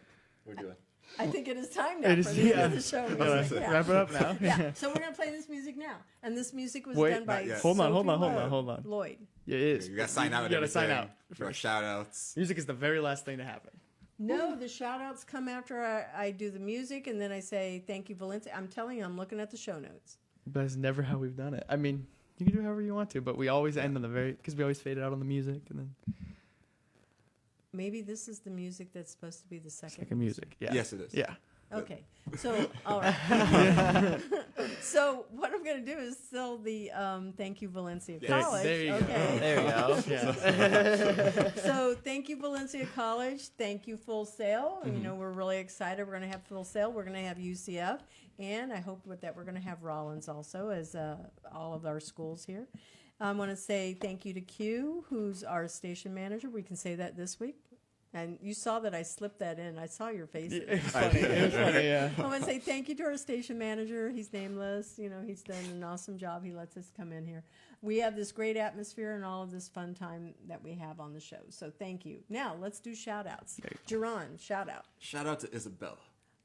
we're doing? I think it is time now It for is, the end yeah. of the show. Yeah, Music. Yeah. Wrap it up now. Yeah. So we're going to play this music now. And this music was Wait, done by not yet. Hold on, Sophie hold on. Lloyd. Yeah, it is. You gotta sign out. You gotta sign out. For our shout outs. Music is the very last thing to happen. No, the shout outs come after I do the music, and then I say, thank you, Valencia. I'm telling you, I'm looking at the show notes. But it's never how we've done it. I mean, you can do however you want to, but we always end on the very, because we always fade it out on the music and then Maybe this is the music that's supposed to be the second music. Yeah. Yes, it is. Yeah. Okay, so all right. So what I'm going to do is sell the Thank You Valencia Yes, College. there you go. Okay. There we go. Yeah. So thank you Valencia College. Thank you Full Sail. You know, we're really excited. We're going to have Full Sail. We're going to have UCF, and I hope that we're going to have Rollins also as all of our schools here. I want to say thank you to Q, who's our station manager. We can say that this week. And you saw that I slipped that in. I saw your faces. It was funny. It was funny, yeah. I want to say thank you to our station manager. He's nameless. You know, he's done an awesome job. He lets us come in here. We have this great atmosphere and all of this fun time that we have on the show. So thank you. Now, let's do shout-outs. Jerron, shout-out. Shout out to Isabella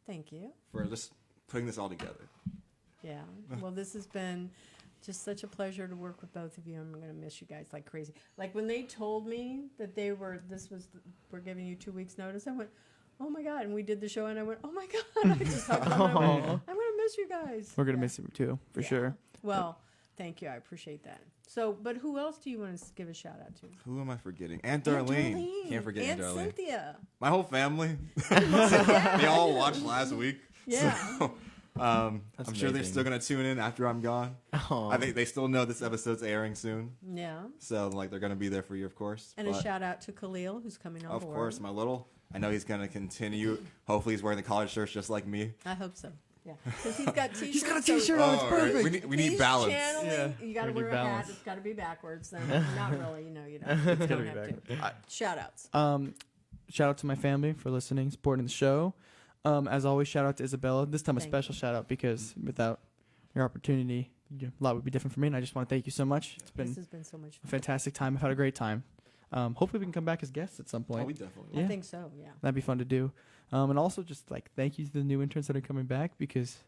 Thank you. for just putting this all together. Yeah. Well, this has been just such a pleasure to work with both of you. I'm going to miss you guys like crazy. Like when they told me that we're giving you 2 weeks notice, I went, oh my God. And we did the show and I went, oh my God. I just hugged them. I went, I'm going to miss you guys. We're going to Yeah. miss you too, for Yeah. sure. Well, thank you. I appreciate that. So, but who else do you want to give a shout out to? Who am I forgetting? Aunt Darlene. Can't forget Aunt Aunt Darlene. Cynthia. My whole family. They all watched last week. Yeah. So, I'm sure they're amazing. still gonna tune in after I'm gone. Aw. I think they still know this episode's airing soon, Yeah. so like they're gonna be there for you, of course. And a But, shout out to Khalil, who's coming on of board. course, my little. I know he's gonna continue. Hopefully, he's wearing the college shirts just like me. I hope so. Yeah. Because he's got t-shirts. He's got a so- t-shirt on. It's all right. perfect. We need He's balance. channeling- Yeah, You got to we need wear a hat. balance. It's got to be backwards. Then not really. You know, you don't. It's You gotta don't be have backwards. to. Shout outs. Shout out to my family for listening, supporting the show. As always, shout out to Isabella. This time a Thank special shout out because without your opportunity, a lot would be different for me. And I just want to thank you so much. It's been This has been so much a fun. fantastic time. I've had a great time. Hopefully we can come back as guests at some point. Oh, we definitely. I Yeah. think so, yeah. That'd be fun to do. And also just like thank you to the new interns that are coming back, because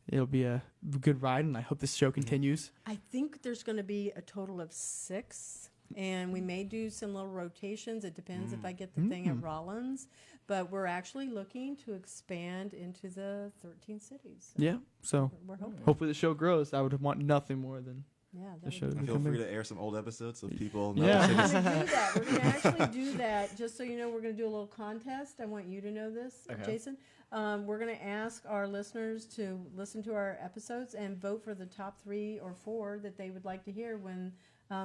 it'll be a good ride, and I hope this show continues. I think there's going to be a total of 6, and we may do some little rotations. It depends if I get the thing at Rollins, but we're actually looking to expand into the 13 cities. So Yeah. So we're hoping. hopefully the show grows. I would want nothing more than Yeah, the that'd show be to And feel come free back. to air some old episodes so people know. Yeah. the We're cities. going to do that. We're going to actually do that. Just so you know, we're going to do a little contest. I want you to know this, Okay. Jason. We're going to ask our listeners to listen to our episodes and vote for the top 3 or 4 that they would like to hear when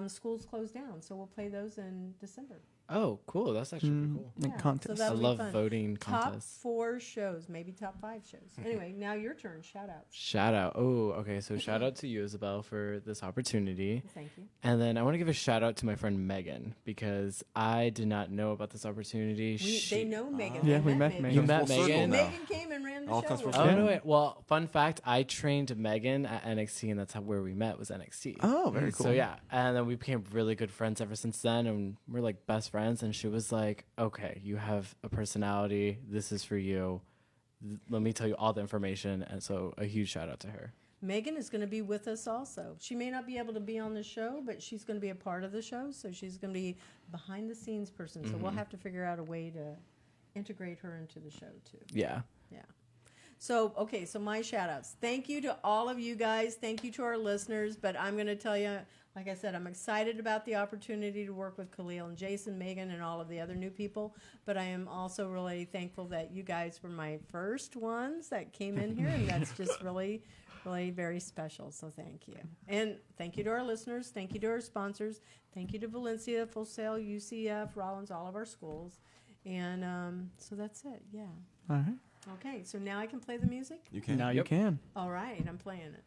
schools close down. So we'll play those in December. Oh, cool. That's actually pretty cool. Like Yeah, contest. so I that'll be love fun. voting Top contests. 4 shows, maybe top 5 shows. Anyway, now your turn. Shout outs. Shout out. Oh, okay. So shout out to you, Isabel, for this opportunity. Thank you. And then I want to give a shout out to my friend Megan, because I did not know about this opportunity. They know Megan. Yeah, They we met Megan. You Comes met full circle Megan? now. Megan came and ran the All show. comes full with Oh, us. Yeah. no way. Well, fun fact, I trained Megan at NXT, and that's where we met, was NXT. Oh, very cool. So yeah, and then we became really good friends ever since then, and we're like best friends. And she was like, "Okay, you have a personality. This is for you. Let me tell you all the information." And so a huge shout out to her. Megan is going to be with us also. She may not be able to be on the show, but she's going to be a part of the show. So she's going to be behind the scenes person. So we'll have to figure out a way to integrate her into the show too. Yeah. Yeah. So, okay, so my shout outs. Thank you to all of you guys. Thank you to our listeners. But I'm going to tell you, like I said, I'm excited about the opportunity to work with Khalil and Jason, Megan, and all of the other new people. But I am also really thankful that you guys were my first ones that came in here. And that's just really, really very special. So thank you. And thank you to our listeners. Thank you to our sponsors. Thank you to Valencia, Full Sail, UCF, Rollins, all of our schools. And so that's it. Yeah. All right. Okay, so now I can play the music? You can. Now you Yep. can. All right, I'm playing it.